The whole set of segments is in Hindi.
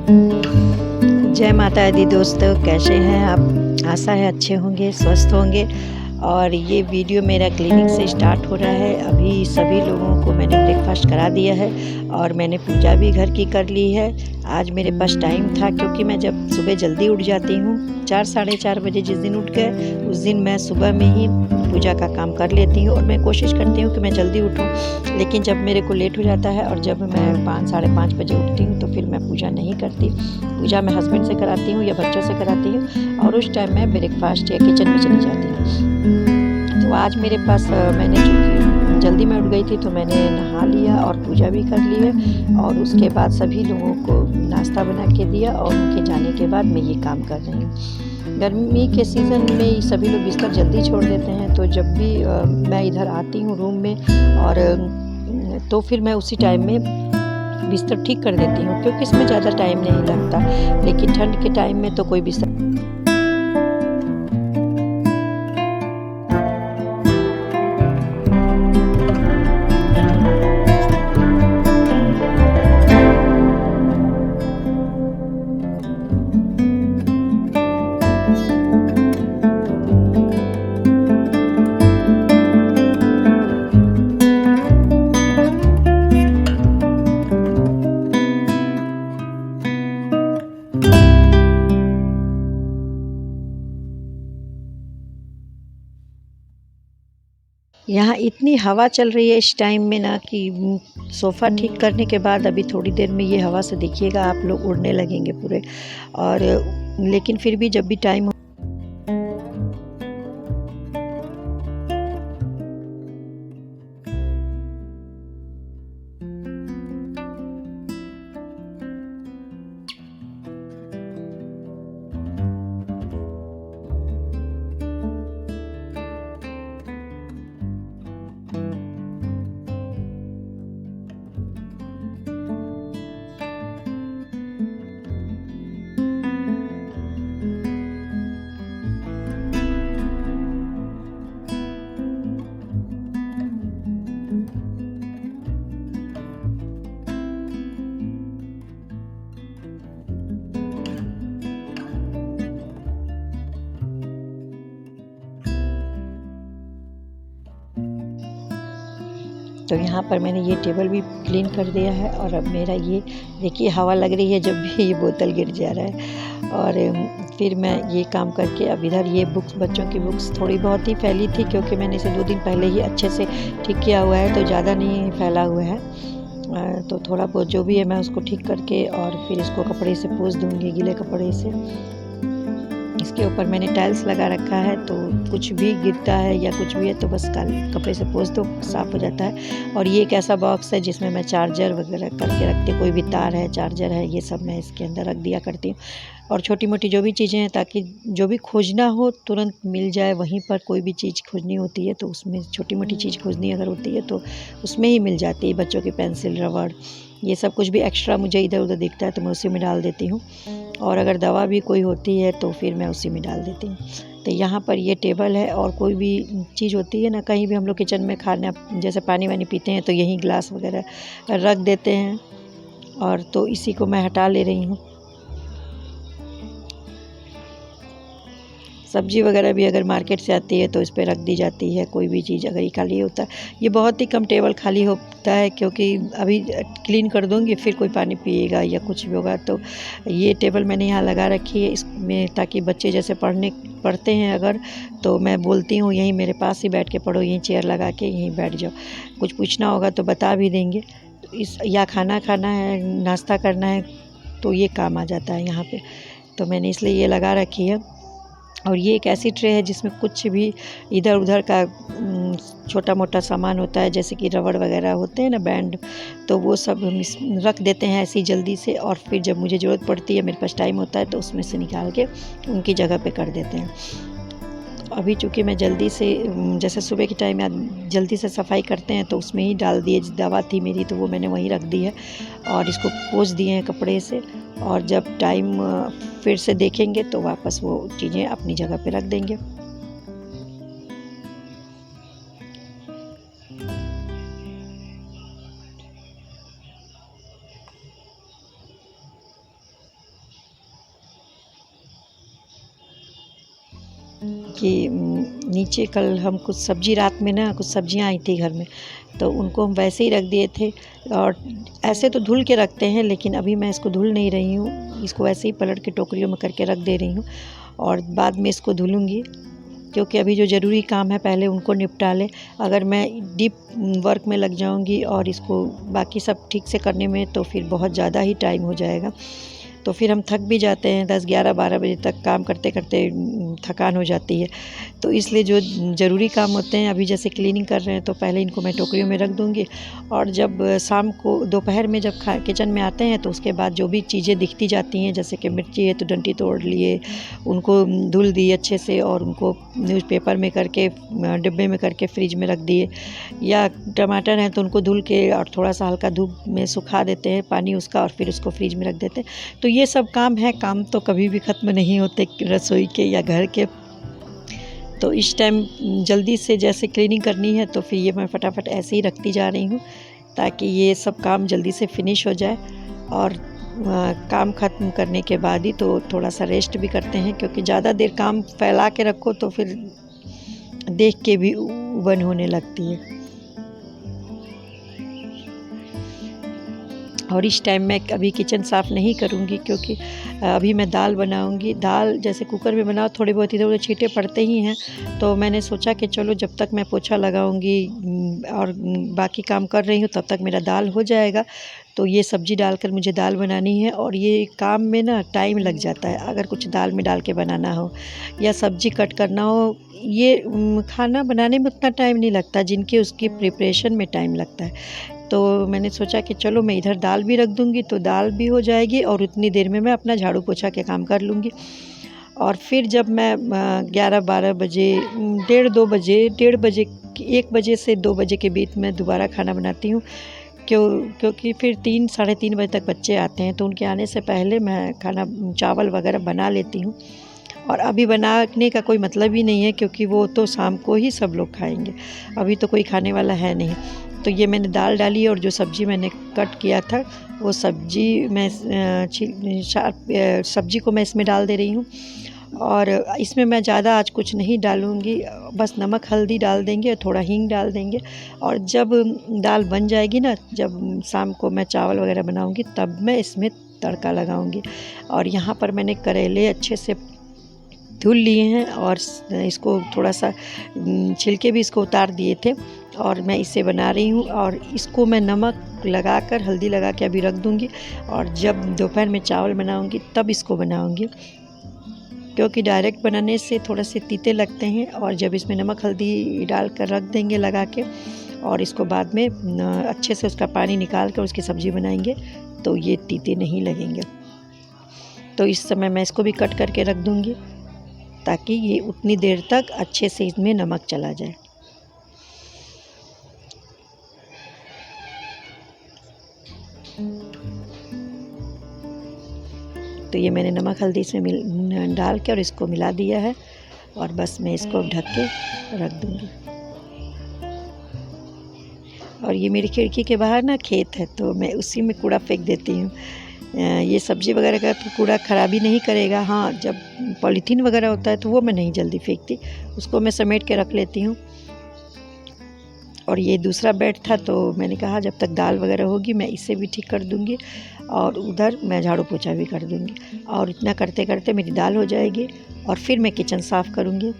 जय माता दी दोस्तों, कैसे हैं आप? आशा है अच्छे होंगे, स्वस्थ होंगे। और ये वीडियो मेरा क्लिनिक से स्टार्ट हो रहा है। अभी सभी लोगों को मैंने ब्रेकफास्ट करा दिया है और मैंने पूजा भी घर की कर ली है। आज मेरे पास टाइम था क्योंकि मैं जब सुबह जल्दी उठ जाती हूँ, 4 साढ़े 4 बजे जिस दिन उठ गए, उस दिन मैं सुबह में ही पूजा का काम कर लेती हूँ और मैं कोशिश करती हूँ कि मैं जल्दी उठूँ। लेकिन जब मेरे को लेट हो जाता है और जब मैं 5 साढ़े 5 बजे उठती हूँ तो फिर मैं पूजा नहीं करती। पूजा मैं हस्बैंड से कराती हूँ या बच्चों से कराती हूँ और उस टाइम मैं ब्रेकफास्ट या किचन में चली जाती हूँ। तो आज मेरे पास मैंने चूँकि जल्दी में उठ गई थी तो मैंने नहा लिया और पूजा भी कर ली है और उसके बाद सभी लोगों को नाश्ता बना के दिया और उनके जाने के बाद मैं ये काम कर रही हूँ। गर्मी के सीज़न में सभी लोग बिस्तर जल्दी छोड़ देते हैं, तो जब भी मैं इधर आती हूँ रूम में और तो फिर मैं उसी टाइम में बिस्तर ठीक कर देती हूँ क्योंकि इसमें ज़्यादा टाइम नहीं लगता। लेकिन ठंड के टाइम में तो कोई बिस्तर यहाँ इतनी हवा चल रही है इस टाइम में ना कि सोफ़ा ठीक करने के बाद अभी थोड़ी देर में ये हवा से देखिएगा आप लोग उड़ने लगेंगे पूरे। और लेकिन फिर भी जब भी टाइम तो यहाँ पर मैंने ये टेबल भी क्लीन कर दिया है और अब मेरा ये देखिए हवा लग रही है जब भी ये बोतल गिर जा रहा है। और फिर मैं ये काम करके अब इधर ये बुक्स, बच्चों की बुक्स थोड़ी बहुत ही फैली थी क्योंकि मैंने इसे 2 दिन पहले ही अच्छे से ठीक किया हुआ है, तो ज़्यादा नहीं फैला हुआ है। तो थोड़ा बहुत जो भी है मैं उसको ठीक करके और फिर इसको कपड़े से पोंछ दूँगी, गीले कपड़े से। इसके ऊपर मैंने टाइल्स लगा रखा है, तो कुछ भी गिरता है या कुछ भी है तो बस कपड़े से पोंछ दो, साफ़ हो जाता है। और ये एक ऐसा बॉक्स है जिसमें मैं चार्जर वगैरह करके रखती हूँ, कोई भी तार है, चार्जर है, ये सब मैं इसके अंदर रख दिया करती हूँ। और छोटी-मोटी जो भी चीज़ें हैं ताकि जो भी खोजना हो तुरंत मिल जाए, वहीं पर कोई भी चीज़ खोजनी होती है तो उसमें छोटी-मोटी चीज़ खोजनी अगर होती है तो उसमें ही मिल जाती है। बच्चों की पेंसिल, रबड़, ये सब कुछ भी एक्स्ट्रा मुझे इधर-उधर दिखता है तो मैं उसी में डाल देती हूँ। और अगर दवा भी कोई होती है तो फिर मैं उसी में डाल देती हूँ। तो यहाँ पर ये टेबल है और कोई भी चीज़ होती है ना, कहीं भी हम लोग किचन में खाना जैसे पानी-वानी पीते हैं तो यहीं ग्लास वगैरह रख देते हैं और तो इसी को मैं हटा ले रही हूँ। सब्ज़ी वगैरह भी अगर मार्केट से आती है तो इस पे रख दी जाती है, कोई भी चीज़ अगर ये खाली होता है। ये बहुत ही कम टेबल खाली होता है क्योंकि अभी क्लीन कर दूँगी फिर कोई पानी पिएगा या कुछ भी होगा, तो ये टेबल मैंने यहाँ लगा रखी है इसमें ताकि बच्चे जैसे पढ़ते हैं अगर, तो मैं बोलती हूँ यहीं मेरे पास ही बैठ के पढ़ो, यहीं चेयर लगा के यहीं बैठ जाओ। कुछ पूछना होगा तो बता भी देंगे। इस या खाना खाना है, नाश्ता करना है तो ये काम आ जाता है यहाँ पे। तो मैंने इसलिए ये लगा रखी है। और ये एक ऐसी ट्रे है जिसमें कुछ भी इधर-उधर का छोटा-मोटा सामान होता है जैसे कि रबड़ वगैरह होते हैं ना, बैंड, तो वो सब हम इस रख देते हैं ऐसे ही जल्दी से और फिर जब मुझे ज़रूरत पड़ती है, मेरे पास टाइम होता है तो उसमें से निकाल के उनकी जगह पे कर देते हैं। अभी चूँकि मैं जल्दी से जैसे सुबह के टाइम में जल्दी से सफाई करते हैं तो उसमें ही डाल दिए, दवा थी मेरी तो वो मैंने वहीं रख दी है और इसको पोंछ दिए हैं कपड़े से। और जब टाइम फिर से देखेंगे तो वापस वो चीज़ें अपनी जगह पे रख देंगे। कि नीचे कल हम कुछ सब्ज़ी रात में ना कुछ सब्जियां आई थी घर में, तो उनको हम वैसे ही रख दिए थे। और ऐसे तो धुल के रखते हैं, लेकिन अभी मैं इसको धुल नहीं रही हूँ, इसको ऐसे ही पलट के टोकरियों में करके रख दे रही हूँ और बाद में इसको धुलूँगी, क्योंकि अभी जो ज़रूरी काम है पहले उनको निपटा लें। अगर मैं डीप वर्क में लग जाऊंगी और इसको बाकी सब ठीक से करने में, तो फिर बहुत ज़्यादा ही टाइम हो जाएगा, तो फिर हम थक भी जाते हैं। 10, 11, 12 बजे तक काम करते करते थकान हो जाती है। तो इसलिए जो ज़रूरी काम होते हैं, अभी जैसे क्लीनिंग कर रहे हैं, तो पहले इनको मैं टोकरियों में रख दूँगी और जब शाम को दोपहर में जब किचन में आते हैं, तो उसके बाद जो भी चीज़ें दिखती जाती हैं, जैसे कि मिर्ची है तो डंडी तोड़ लिए, उनको धुल दी अच्छे से और उनको न्यूज़पेपर में करके डिब्बे में करके फ्रिज में रख दिए, या टमाटर हैं तो उनको धुल के और थोड़ा सा हल्का धूप में सुखा देते हैं पानी उसका, और फिर उसको फ्रिज में रख देते हैं। तो ये सब काम है, काम तो कभी भी ख़त्म नहीं होते रसोई के या घर के। तो इस टाइम जल्दी से जैसे क्लीनिंग करनी है, तो फिर ये मैं फटाफट ऐसे ही रखती जा रही हूँ ताकि ये सब काम जल्दी से फिनिश हो जाए। और काम ख़त्म करने के बाद ही तो थोड़ा सा रेस्ट भी करते हैं, क्योंकि ज़्यादा देर काम फैला के रखो तो फिर देख के भी उबन होने लगती है। और इस टाइम मैं अभी किचन साफ़ नहीं करूँगी, क्योंकि अभी मैं दाल बनाऊँगी। दाल जैसे कुकर में बनाओ, थोड़ी बहुत इधर उधर छींटे पड़ते ही हैं, तो मैंने सोचा कि चलो जब तक मैं पोछा लगाऊँगी और बाकी काम कर रही हूँ, तब तक मेरा दाल हो जाएगा। तो ये सब्ज़ी डालकर मुझे दाल बनानी है, और ये काम में ना टाइम लग जाता है। अगर कुछ दाल में डाल के बनाना हो या सब्ज़ी कट करना हो, ये खाना बनाने में उतना टाइम नहीं लगता, जिनके उसकी प्रिपरेशन में टाइम लगता है। तो मैंने सोचा कि चलो मैं इधर दाल भी रख दूँगी, तो दाल भी हो जाएगी और उतनी देर में मैं अपना झाड़ू पोछा के काम कर लूँगी। और फिर जब मैं 11-12 बजे, 1 बजे से 2 बजे के बीच में दोबारा खाना बनाती हूँ, क्योंकि फिर 3 साढ़े 3 बजे तक बच्चे आते हैं, तो उनके आने से पहले मैं खाना चावल वगैरह बना लेती हूँ। और अभी बनाने का कोई मतलब ही नहीं है, क्योंकि वो तो शाम को ही सब लोग खाएंगे, अभी तो कोई खाने वाला है नहीं। तो ये मैंने दाल डाली, और जो सब्ज़ी मैंने कट किया था, वो सब्ज़ी मैं सब्ज़ी को मैं इसमें डाल दे रही हूँ। और इसमें मैं ज़्यादा आज कुछ नहीं डालूँगी, बस नमक हल्दी डाल देंगे और थोड़ा हींग डाल देंगे। और जब दाल बन जाएगी ना, जब शाम को मैं चावल वगैरह बनाऊँगी, तब मैं इसमें तड़का लगाऊँगी। और यहाँ पर मैंने करेले अच्छे से धुल लिए हैं और इसको थोड़ा सा छिलके भी इसको उतार दिए थे, और मैं इसे बना रही हूँ। और इसको मैं नमक लगाकर, हल्दी लगा के अभी रख दूँगी, और जब दोपहर में चावल बनाऊँगी तब इसको बनाऊँगी, क्योंकि डायरेक्ट बनाने से थोड़ा से तीते लगते हैं। और जब इसमें नमक हल्दी डाल कर रख देंगे लगा के, और इसको बाद में अच्छे से उसका पानी निकाल कर उसकी सब्ज़ी बनाएंगे, तो ये तीते नहीं लगेंगे। तो इस समय मैं इसको भी कट करके रख दूँगी, ताकि ये उतनी देर तक अच्छे से इसमें नमक चला जाए। तो ये मैंने नमक हल्दी इसमें डाल के और इसको मिला दिया है, और बस मैं इसको ढक के रख दूँगी। और ये मेरी खिड़की के बाहर ना खेत है, तो मैं उसी में कूड़ा फेंक देती हूँ। ये सब्ज़ी वगैरह का तो कूड़ा ख़राबी नहीं करेगा। हाँ, जब पॉलीथीन वगैरह होता है तो वो मैं नहीं जल्दी फेंकती, उसको मैं समेट के रख लेती हूँ। और ये दूसरा बेड था, तो मैंने कहा जब तक दाल वगैरह होगी मैं इसे भी ठीक कर दूँगी, और उधर मैं झाड़ू पोछा भी कर दूँगी। और इतना करते करते मेरी दाल हो जाएगी, और फिर मैं किचन साफ़ करूँगी।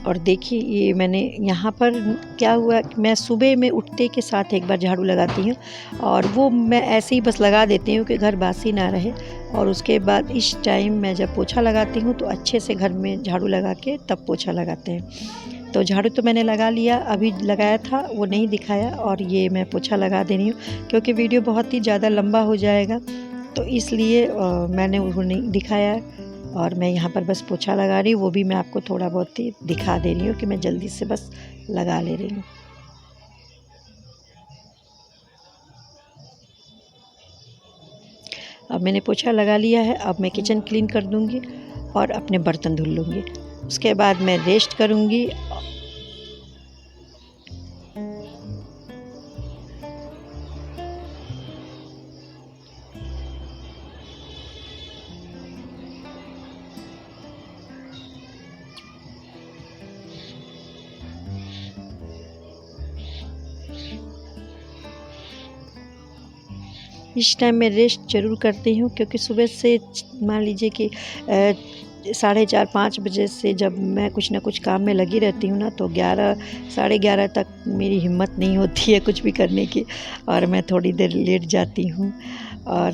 और देखिए, ये मैंने यहाँ पर क्या हुआ कि मैं सुबह में उठते के साथ एक बार झाड़ू लगाती हूँ, और वो मैं ऐसे ही बस लगा देती हूँ कि घर बासी ना रहे। और उसके बाद इस टाइम मैं जब पोछा लगाती हूँ, तो अच्छे से घर में झाड़ू लगा के तब पोछा लगाते हैं। तो झाड़ू तो मैंने लगा लिया, अभी लगाया था वो नहीं दिखाया, और ये मैं पोछा लगा दे रही हूँ, क्योंकि वीडियो बहुत ही ज़्यादा लंबा हो जाएगा, तो इसलिए मैंने वो नहीं दिखाया। और मैं यहाँ पर बस पोछा लगा रही हूँ, वो भी मैं आपको थोड़ा बहुत ही दिखा दे रही हूँ कि मैं जल्दी से बस लगा ले रही हूँ। अब मैंने पोछा लगा लिया है। अब मैं किचन क्लीन कर दूँगी और अपने बर्तन धुल लूँगी। उसके बाद मैं रेस्ट करूँगी। इस टाइम मैं रेस्ट ज़रूर करती हूँ, क्योंकि सुबह से मान लीजिए कि 4:30-5 बजे से जब मैं कुछ ना कुछ काम में लगी रहती हूँ ना, तो 11 साढ़े 11 तक मेरी हिम्मत नहीं होती है कुछ भी करने की, और मैं थोड़ी देर लेट जाती हूँ। और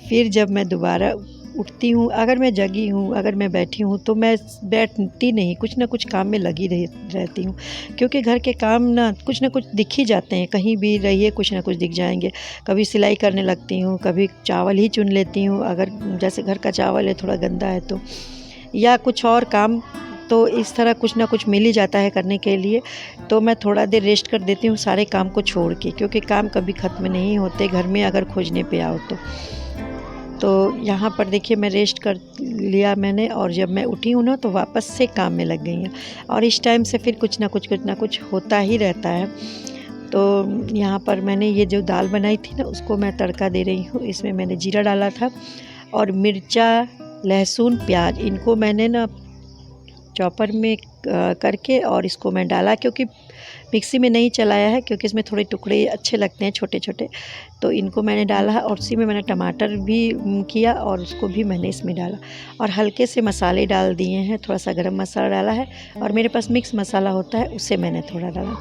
फिर जब मैं दोबारा उठती हूँ, अगर मैं जगी हूँ, अगर मैं बैठी हूँ, तो मैं बैठती नहीं, कुछ ना कुछ काम में लगी रहती हूँ, क्योंकि घर के काम ना कुछ दिख ही जाते हैं। कहीं भी रहिए कुछ ना कुछ दिख जाएंगे। कभी सिलाई करने लगती हूँ, कभी चावल ही चुन लेती हूँ, अगर जैसे घर का चावल है थोड़ा गंदा है तो, या कुछ और काम, तो इस तरह कुछ ना कुछ मिल ही जाता है करने के लिए। तो मैं थोड़ा देर रेस्ट कर देती हूँ सारे काम को छोड़ के, क्योंकि काम कभी ख़त्म नहीं होते घर में अगर खोजने पे आओ तो यहाँ पर देखिए मैं रेस्ट कर लिया मैंने, और जब मैं उठी हूँ ना तो वापस से काम में लग गई हूँ। और इस टाइम से फिर कुछ ना कुछ होता ही रहता है। तो यहाँ पर मैंने ये जो दाल बनाई थी ना, उसको मैं तड़का दे रही हूँ। इसमें मैंने जीरा डाला था और मिर्चा, लहसुन, प्याज, इनको मैंने ना चॉपर में करके और इसको मैं डाला, क्योंकि मिक्सी में नहीं चलाया है, क्योंकि इसमें थोड़े टुकड़े अच्छे लगते हैं छोटे छोटे। तो इनको मैंने डाला है, और उसी में मैंने टमाटर भी किया और उसको भी मैंने इसमें डाला, और हल्के से मसाले डाल दिए हैं। थोड़ा सा गरम मसाला डाला है, और मेरे पास मिक्स मसाला होता है, उससे मैंने थोड़ा डाला,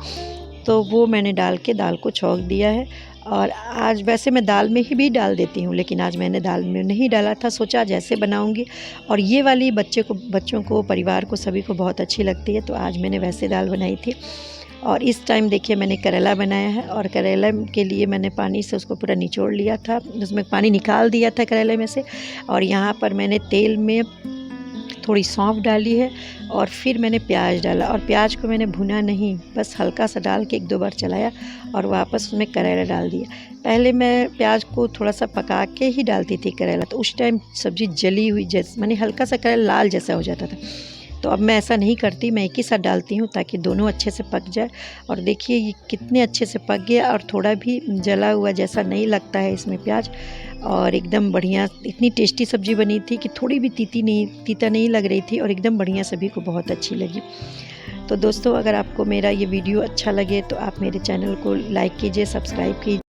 तो वो मैंने डाल के दाल को छौंक दिया है। और आज वैसे मैं दाल में ही भी डाल देती हूँ, लेकिन आज मैंने दाल में नहीं डाला था, सोचा जैसे बनाऊँगी। और ये वाली बच्चों को, परिवार को, सभी को बहुत अच्छी लगती है, तो आज मैंने वैसे दाल बनाई थी। और इस टाइम देखिए मैंने करेला बनाया है, और करेला के लिए मैंने पानी से उसको पूरा निचोड़ लिया था, उसमें पानी निकाल दिया था करेले में से। और यहाँ पर मैंने तेल में थोड़ी सौंफ डाली है, और फिर मैंने प्याज डाला, और प्याज को मैंने भुना नहीं, बस हल्का सा डाल के 1-2 बार चलाया और वापस उसमें करेला डाल दिया। पहले मैं प्याज को थोड़ा सा पका के ही डालती थी करेला, तो उस टाइम सब्ज़ी जली हुई जैसे माने हल्का सा करेला लाल जैसा हो जाता था। तो अब मैं ऐसा नहीं करती, मैं एक ही साथ डालती हूँ ताकि दोनों अच्छे से पक जाए। और देखिए ये कितने अच्छे से पक गया, और थोड़ा भी जला हुआ जैसा नहीं लगता है इसमें प्याज, और एकदम बढ़िया, इतनी टेस्टी सब्ज़ी बनी थी कि थोड़ी भी तीता नहीं लग रही थी, और एकदम बढ़िया, सभी को बहुत अच्छी लगी। तो दोस्तों, अगर आपको मेरा ये वीडियो अच्छा लगे तो आप मेरे चैनल को लाइक कीजिए, सब्सक्राइब कीजिए।